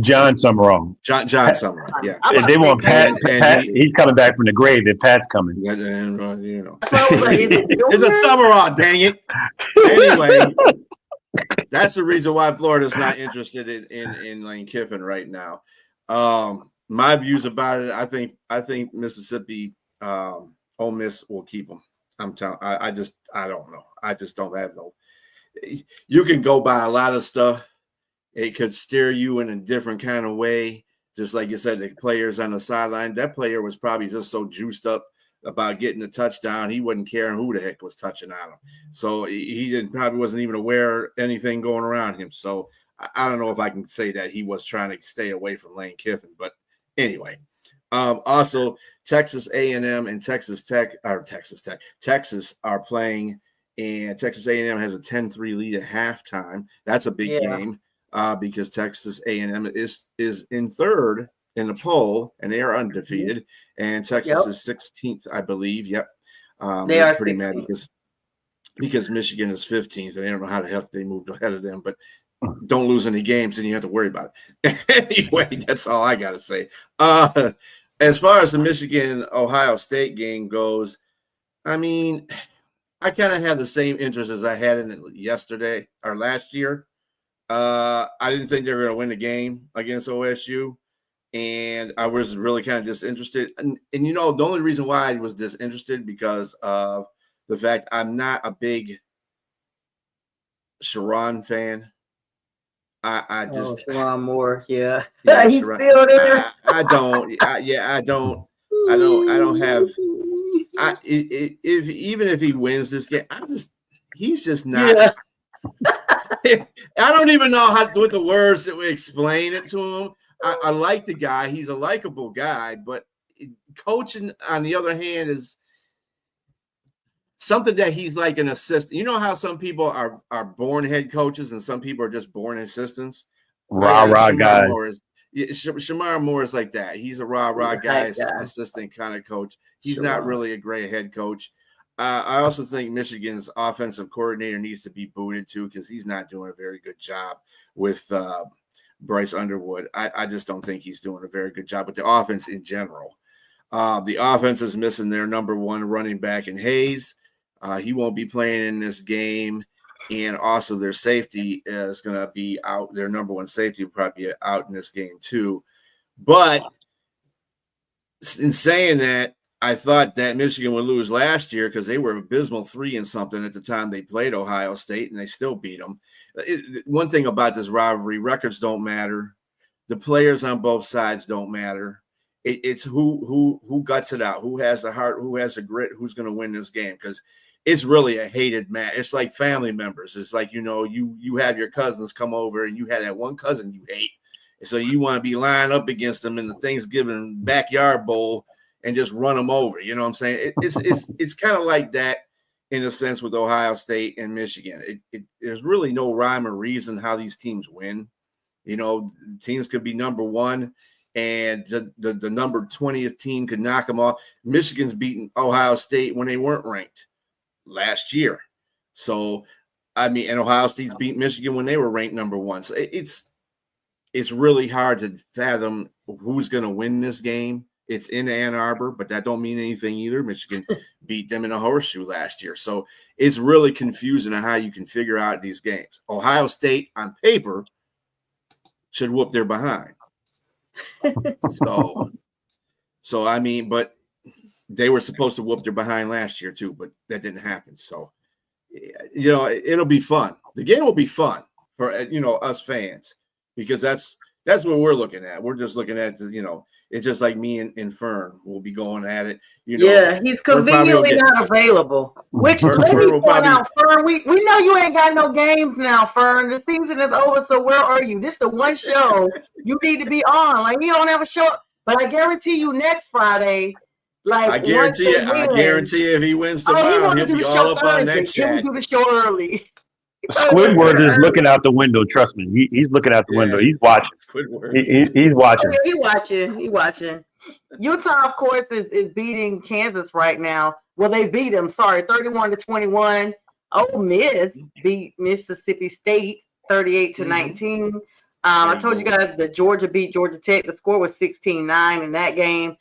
John Summerall. John Summerall, yeah. They want Pat. He's coming back from the grave. If Pat's coming, it's a Summerall. Dang it. Anyway, that's the reason why Florida's not interested in Lane Kiffin right now. My views about it, I think Mississippi, Ole Miss will keep him. I'm telling. I don't know. I just don't have no. You can go by a lot of stuff. It could steer you in a different kind of way. Just like you said, the players on the sideline, that player was probably just so juiced up about getting the touchdown. He wasn't caring who the heck was touching on him. So he probably wasn't even aware of anything going around him. So I don't know if I can say that he was trying to stay away from Lane Kiffin. But anyway, also Texas A&M and Texas are playing, and Texas A&M has a 10-3 lead at halftime. That's a big game because Texas A&M is in third in the poll, and they are undefeated. And Texas is 16th, I believe. Yep. They are pretty 16th. mad because Michigan is 15th, and I don't know how the heck they moved ahead of them, but don't lose any games, and you have to worry about it. Anyway, that's all I got to say. As far as the Michigan-Ohio State game goes, I mean, I kind of had the same interest as I had in it yesterday or last year. I didn't think they were going to win the game against OSU, and I was really kind of disinterested. And you know, the only reason why I was disinterested because of the fact I'm not a big Sharon fan. I just Sharon Moore, yeah, he's Sharon, still there. I don't have. Even if he wins this game, he's just not. Yeah. I don't even know what the words that would explain it to him. I like the guy; he's a likable guy, but coaching, on the other hand, is something that he's like an assistant. You know how some people are born head coaches and some people are just born assistants? Rah guy. Shamar Moore is like that. He's a rah guy, assistant kind of coach. He's not really a great head coach. I also think Michigan's offensive coordinator needs to be booted too because he's not doing a very good job with Bryce Underwood. I just don't think he's doing a very good job with the offense in general. The offense is missing their number one running back in Hayes. He won't be playing in this game. And also their safety is going to be out. Their number one safety will probably be out in this game too. But in saying that, I thought that Michigan would lose last year because they were abysmal 3-something at the time they played Ohio State, and they still beat them. One thing about this rivalry, records don't matter. The players on both sides don't matter. It's who guts it out, who has the heart, who has the grit, who's going to win this game, because it's really a hated match. It's like family members. It's like, you know, you have your cousins come over and you have that one cousin you hate. So you want to be lined up against them in the Thanksgiving backyard bowl and just run them over. You know what I'm saying? It's kind of like that in a sense with Ohio State and Michigan. There's really no rhyme or reason how these teams win. You know, teams could be number one and the number 20th team could knock them off. Michigan's beaten Ohio State when they weren't ranked last year. So, I mean, and Ohio State beat Michigan when they were ranked number one. So it's really hard to fathom who's going to win this game. It's in Ann Arbor, but that don't mean anything either. Michigan beat them in a horseshoe last year. So it's really confusing on how you can figure out these games. Ohio State on paper should whoop their behind. So I mean, but they were supposed to whoop their behind last year too, but that didn't happen. So, you know, it'll be fun. The game will be fun for, you know, us fans, because that's what we're looking at. We're just looking at, you know, it's just like me and Fern will be going at it. You know, yeah, he's conveniently not available. Which let me point out, Fern, we know you ain't got no games now, Fern. The season is over, so where are you? This is the one show you need to be on. Like, you don't have a show, but I guarantee you next Friday. Like, I guarantee you, if he wins tomorrow, he'll be all up on that chat. He'll do the show early. Squidward is looking out the window. Trust me, he's looking out the window. He's watching. Squidward. He's watching. Oh, yeah, he watching. Utah, of course, is beating Kansas right now. Well, they beat them. Sorry, 31-21. Ole Miss beat Mississippi State 38-19. I told you guys that Georgia beat Georgia Tech. The score was 16-9 in that game.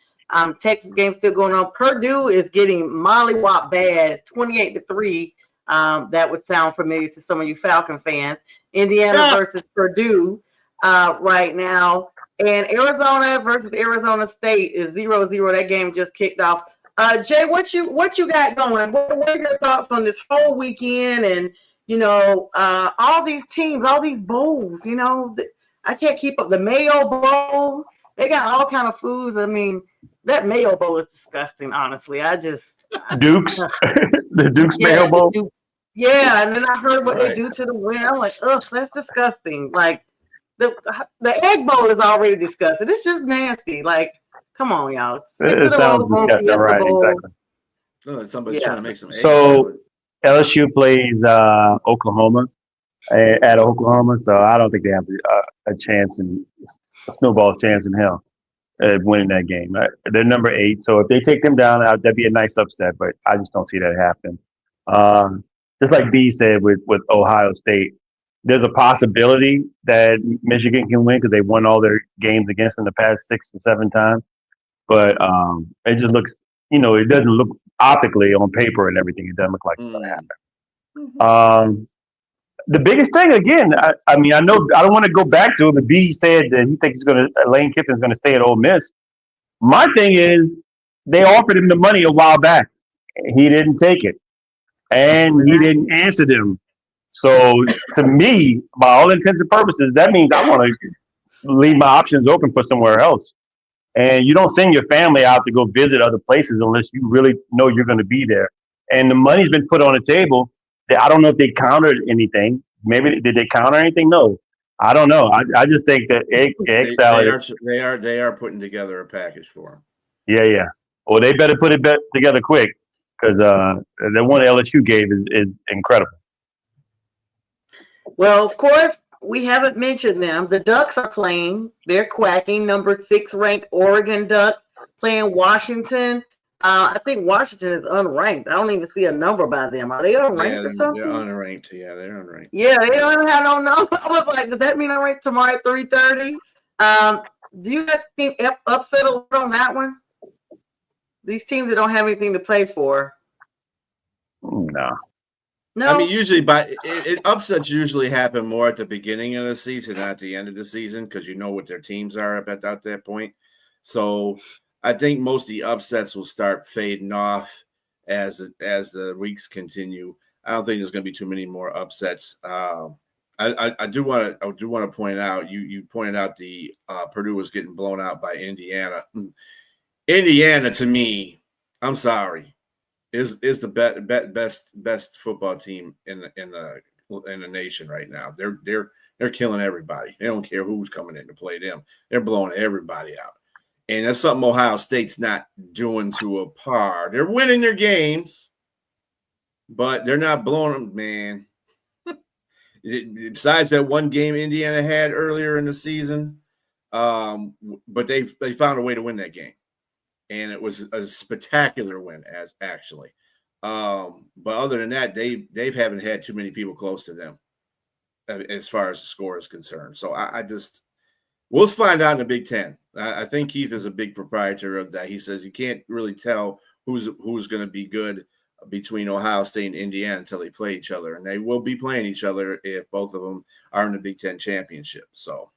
Texas game still going on. Purdue is getting mollywopped bad, 28-3. That would sound familiar to some of you Falcon fans. Indiana versus Purdue right now. And Arizona versus Arizona State is 0-0. That game just kicked off. Jay, what you got going? What are your thoughts on this whole weekend? And, you know, all these teams, all these bowls, you know, I can't keep up. The Mayo Bowl, they got all kind of foods. I mean, that Mayo Bowl is disgusting. Honestly, Dukes, the Dukes yeah, Mayo Bowl. yeah. And then I heard what they Right. do to the winner. I'm like, ugh, that's disgusting. Like the Egg Bowl is already disgusting. It's just nasty. Like, come on, y'all. Stick to It the sounds Rose Bowl, disgusting, Fiesta right? Bowl. Exactly. Oh, somebody's Yeah. trying to make some egg So salad. LSU plays Oklahoma at Oklahoma, so I don't think they have a chance a snowball chance in hell at winning that game. They're number 8, so if they take them down, that'd be a nice upset. But I just don't see that happening. Just like B said with Ohio State, there's a possibility that Michigan can win because they won all their games against them the past 6 or 7 times. But it just looks, it doesn't look optically on paper and everything. It doesn't look like it's going to happen. The biggest thing again, I mean, I know I don't want to go back to it, but B said that he thinks Lane Kiffin's going to stay at Ole Miss. My thing is, they offered him the money a while back. He didn't take it, and he didn't answer them. So to me, by all intents and purposes, that means I want to leave my options open for somewhere else. And you don't send your family out to go visit other places unless you really know you're going to be there. And the money's been put on the table. I don't know if they countered anything. Maybe did they counter anything? No, I don't know. I just think that egg salad. They are putting together a package for him. Yeah. Well, they better put it together quick because the one LSU gave is incredible. Well, of course, we haven't mentioned them. The Ducks are playing. They're quacking. Number 6 ranked Oregon Ducks playing Washington. I think Washington is unranked. I don't even see a number by them. Are they unranked or something? They're unranked. Yeah, they're unranked. Yeah, they don't even have no number. I was like, does that mean I'm ranked tomorrow at 3:30? Do you guys think upset a little on that one? These teams that don't have anything to play for. No. I mean, usually, upsets usually happen more at the beginning of the season, not at the end of the season, because you know what their teams are at that point. So I think most of the upsets will start fading off as the weeks continue. I don't think there's going to be too many more upsets. I do want to point out you pointed out the Purdue was getting blown out by Indiana. Indiana, to me, I'm sorry, is the best football team in the nation right now. They're killing everybody. They don't care who's coming in to play them. They're blowing everybody out. And that's something Ohio State's not doing to a par. They're winning their games, but they're not blowing them, man. Besides that one game Indiana had earlier in the season, but they found a way to win that game. And it was a spectacular win, actually. But other than that, they haven't had too many people close to them as far as the score is concerned. So we'll find out in the Big Ten. I think Keith is a big proprietor of that. He says you can't really tell who's going to be good between Ohio State and Indiana until they play each other, and they will be playing each other if both of them are in the Big Ten championship. So,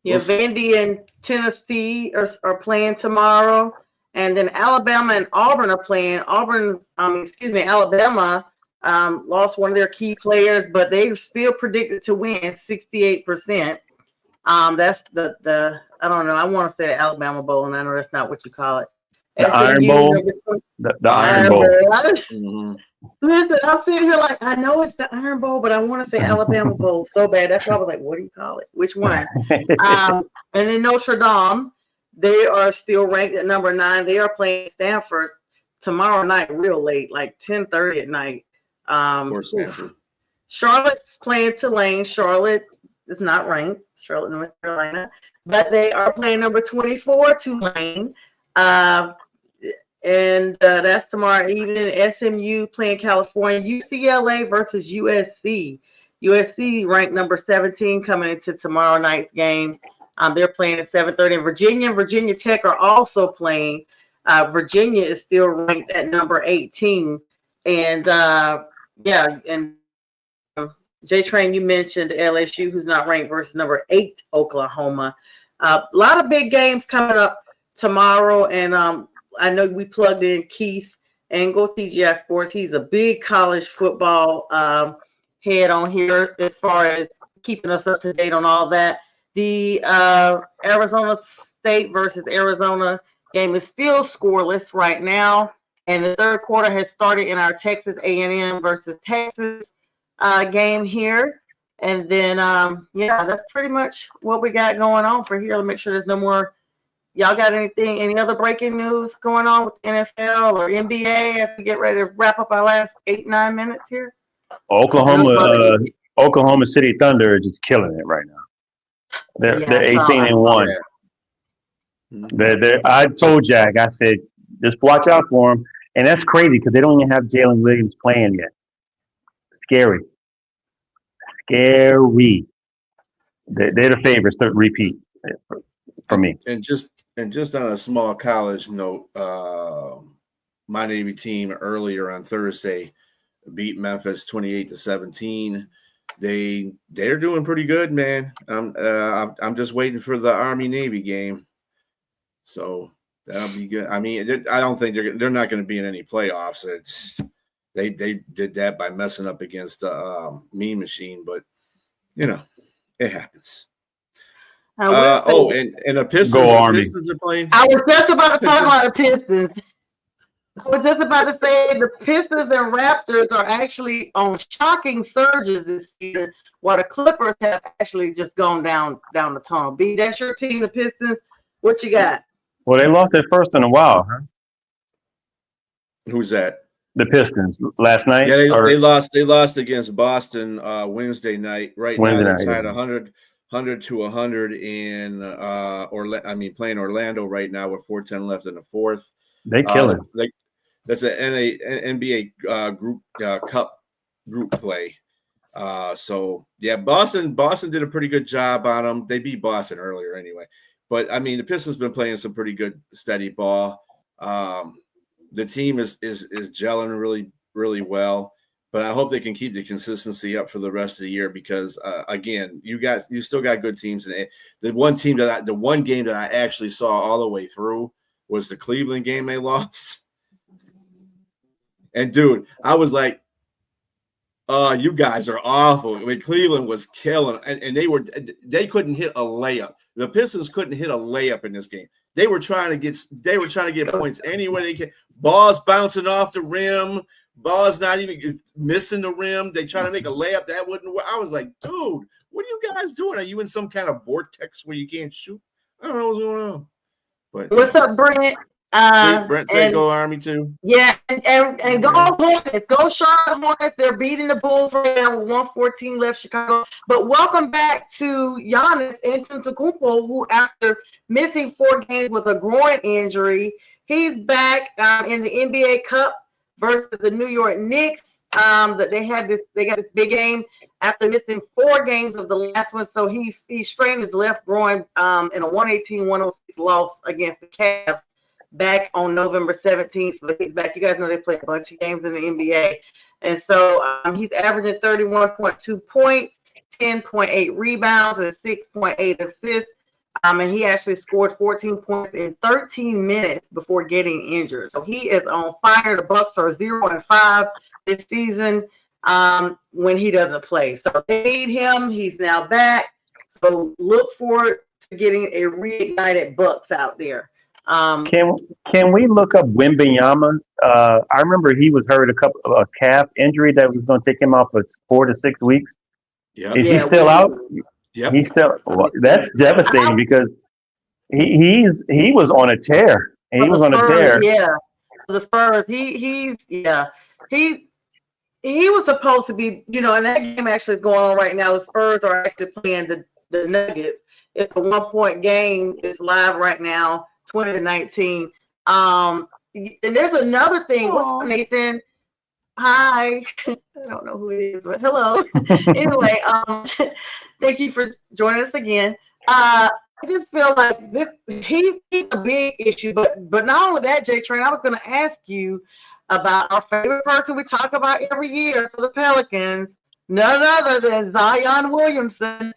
yeah, Vandy and Tennessee are playing tomorrow, and then Alabama and Auburn are playing. Alabama lost one of their key players, but they're still predicted to win 68%. That's the I don't know. I want to say the Alabama Bowl, and I know that's not what you call it. The Iron Bowl. The Iron Bowl. Mm-hmm. Listen, I'm sitting here like I know it's the Iron Bowl, but I want to say Alabama Bowl so bad. That's why I was like, what do you call it? Which one? And then Notre Dame, they are still ranked at number 9. They are playing Stanford tomorrow night, real late, like 10:30 at night. Of course, Stanford. Charlotte's playing Tulane. Charlotte is not ranked, Charlotte, North Carolina, but they are playing number 24, Tulane. And that's tomorrow evening. SMU playing California. UCLA versus USC. USC ranked number 17 coming into tomorrow night's game. They're playing at 7:30. And Virginia Tech are also playing. Virginia is still ranked at number 18. And and JTrain, you mentioned LSU, who's not ranked, versus number 8 Oklahoma. A lot of big games coming up tomorrow, and I know we plugged in Keith Engel, TGI Sports. He's a big college football head on here as far as keeping us up to date on all that. The Arizona State versus Arizona Game is still scoreless right now, and the third quarter has started in our Texas A&M versus Texas game here. And then, yeah, that's pretty much what we got going on for here. Let me make sure there's no more. Y'all got any other breaking news going on with NFL or NBA as we get ready to wrap up our last 8-9 minutes here? Oklahoma City Thunder are just killing it right now. They're 18-1. I told Jack, I said, just watch out for them. And that's crazy because they don't even have Jalen Williams playing yet. Scary. They're the favorites to repeat for me. And just on a small college note, my Navy team earlier on Thursday beat Memphis 28-17. They're doing pretty good, man. I'm just waiting for the Army Navy game, so that'll be good. I mean, I don't think they're not going to be in any playoffs. They did that by messing up against Mean Machine, but it happens. And the Pistons. Go Army. Pistons are playing. I was just about to talk about the Pistons. I was just about to say the Pistons and Raptors are actually on shocking surges this season, while the Clippers have actually just gone down the tunnel. B, that's your team, the Pistons. What you got? Well, they lost their first in a while, huh? Who's that? The Pistons last night. Yeah, they lost. They lost against Boston Wednesday night. Right now they're tied 100-100 in playing Orlando right now with 4:10 left in the fourth. They kill it. That's an NBA group cup group play. So yeah, Boston did a pretty good job on them. They beat Boston earlier anyway. But I mean, the Pistons been playing some pretty good steady ball. The team is gelling really, really well. But I hope they can keep the consistency up for the rest of the year because again, you still got good teams. And the one game that I actually saw all the way through was the Cleveland game they lost. And dude, I was like, "Oh, you guys are awful." I mean, Cleveland was killing, and they couldn't hit a layup. The Pistons couldn't hit a layup in this game. They were trying to get points any way they can. Balls bouncing off the rim, balls not even missing the rim. They try to make a layup that wouldn't work. I was like, "Dude, what are you guys doing? Are you in some kind of vortex where you can't shoot?" I don't know what's going on. But what's up, Brent? Brent said go Army too. Yeah, and go Hornets. Go Charlotte Hornets. They're beating the Bulls right now with 1:14 left, Chicago. But welcome back to Giannis Antetokounmpo, who after missing 4 games with a groin injury, he's back in the NBA Cup versus the New York Knicks. That they got this big game after missing 4 games of the last one. So he strained his left groin in a 118-106 loss against the Cavs back on November 17th. But he's back. You guys know they play a bunch of games in the NBA. And so he's averaging 31.2 points, 10.8 rebounds, and 6.8 assists. And he actually scored 14 points in 13 minutes before getting injured. So he is on fire. The Bucks are 0-5 this season when he doesn't play. So they need him. He's now back. So look forward to getting a reignited Bucks out there. Can we look up Wembanyama? I remember he was hurt a calf injury that was going to take him out for 4 to 6 weeks. Yeah. Is he still out? Yep. He's still. Well, that's devastating because he was on a tear. He was on a tear. Yeah, the Spurs. He was supposed to be. And that game actually is going on right now. The Spurs are actually playing the Nuggets. It's a 1-point game. It's live right now. 20-19. And there's another thing. What's up, Nathan? Hi. I don't know who it is, but hello. Anyway, thank you for joining us again. I just feel like he's a big issue, but not only that, JTrain, I was going to ask you about our favorite person we talk about every year for the Pelicans, none other than Zion Williamson.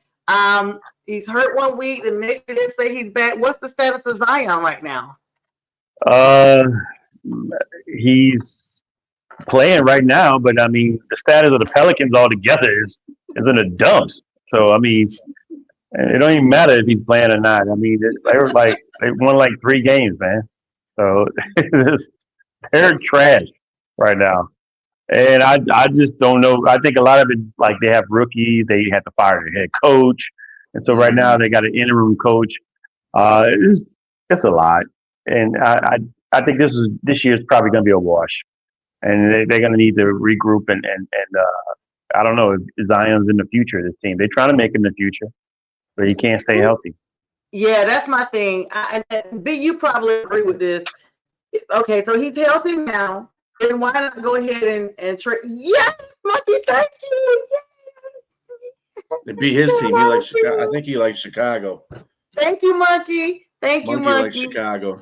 He's hurt 1 week, the next day they say he's back. What's the status of Zion right now? He's playing right now, but I mean, the status of the Pelicans altogether is in the dumps. So I mean, it don't even matter if he's playing or not. I mean, they won like 3 games, man. So they're trash right now. And I just don't know. I think a lot of it, like they have rookies, they have to fire their head coach. And so right now Mhm. they got an interim coach. It's a lot. And I think this year's probably going to be a wash. And they're going to need to regroup and I don't know if Zion's in the future of this team. They're trying to make him the future, but he can't stay healthy. Yeah, that's my thing. And B, you probably agree with this. Okay, so he's healthy now. Then why not go ahead and trade? Yes, Monkey, thank you. It'd be his team. He likes Chicago. I think he likes Chicago. Thank you, Monkey. Thank you, Monkey likes Monkey. Chicago.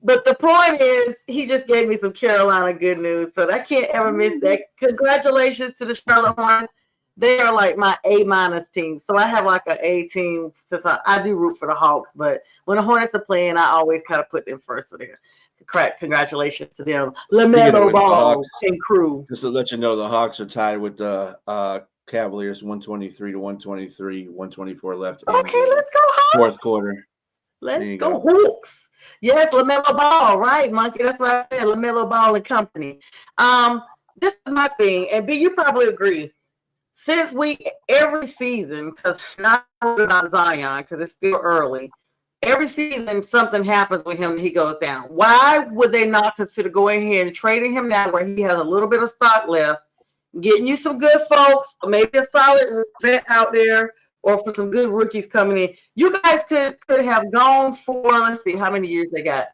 But the point is, he just gave me some Carolina good news, so I can't ever miss that. Congratulations to the Charlotte Hornets. They are like my A- team, so I have like an A team since I do root for the Hawks. But when the Hornets are playing, I always kind of put them first. So there, congratulations to them, LaMelo Ball and crew. Just to let you know, the Hawks are tied with the Cavaliers, 123 to 123, 124 left. Okay, let's go Hawks. Fourth quarter. Let's go Hawks. Yes, LaMelo Ball, right, Monkey? That's what I said, LaMelo Ball and company. This is my thing, and B, you probably agree. Since every season, because not about Zion, because it's still early, every season something happens with him and he goes down. Why would they not consider going ahead and trading him now where he has a little bit of stock left, getting you some good folks, maybe a solid vet out there, or for some good rookies coming in? You guys could have gone for, let's see how many years they got.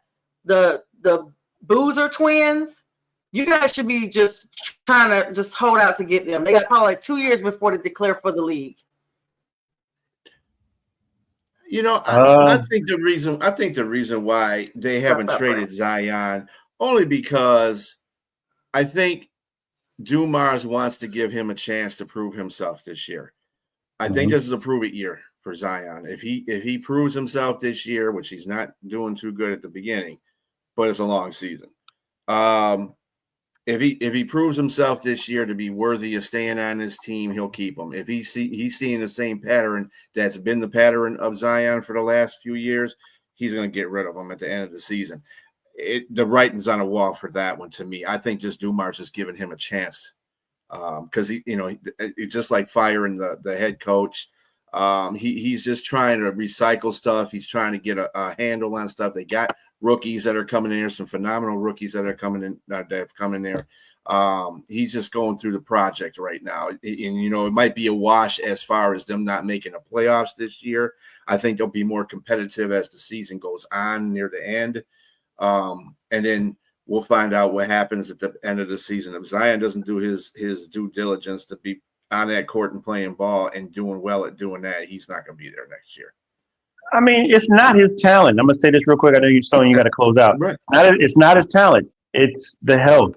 The Boozer twins. You guys should be just trying to just hold out to get them. They got probably like 2 years before they declare for the league. You know, I think the reason why they haven't traded Zion only because I think Dumars wants to give him a chance to prove himself this year. I think this is a prove it year for Zion. If he proves himself this year, which he's not doing too good at the beginning, but it's a long season. If he proves himself this year to be worthy of staying on this team, he'll keep him. If he's seeing the same pattern that's been the pattern of Zion for the last few years, he's going to get rid of him at the end of the season. The writing's on the wall for that one to me. I think just Dumars is giving him a chance because he just like firing the head coach. He's just trying to recycle stuff. He's trying to get a handle on stuff. They got rookies that are coming in there, some phenomenal rookies that are coming in that have come in there. He's just going through the project right now. And, it might be a wash as far as them not making the playoffs this year. I think they'll be more competitive as the season goes on near the end. And then we'll find out what happens at the end of the season. If Zion doesn't do his due diligence to be on that court and playing ball and doing well at doing that, he's not going to be there next year. I mean, it's not his talent. I'm going to say this real quick. I know you got to close out. Right. It's not his talent. It's the health.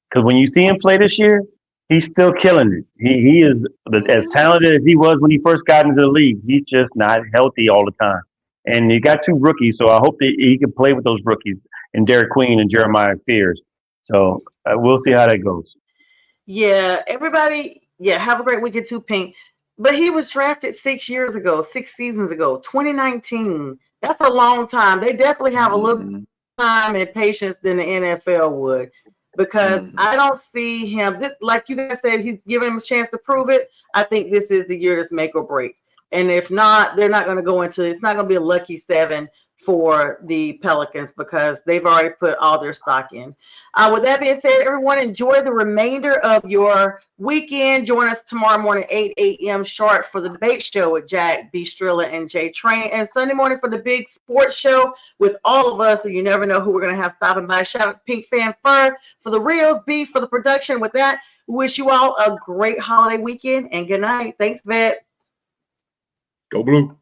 Because when you see him play this year, he's still killing it. He is as talented as he was when he first got into the league. He's just not healthy all the time. And you got two rookies, so I hope that he can play with those rookies, and Derek Queen and Jeremiah Fears. So we'll see how that goes. Yeah, everybody, have a great weekend too, Pink. But he was drafted 6 seasons ago, 2019. That's a long time. They definitely have a little time and patience than the NFL would, because I don't see him, like you guys said, he's giving him a chance to prove it. I think this is the year that's make or break. And if not, they're not going to go into, it's not going to be a lucky 7 for the Pelicans because they've already put all their stock in. With that being said, everyone, enjoy the remainder of your weekend. Join us tomorrow morning, 8 a.m. sharp for the debate show with Jack, B. Strilla, and JTrain, and Sunday morning for the big sports show with all of us. So you never know who we're going to have stopping by. Shout out to Pink Fan Fur for the reels, B for the production. With that, we wish you all a great holiday weekend and good night. Thanks, Vet. Go Blue.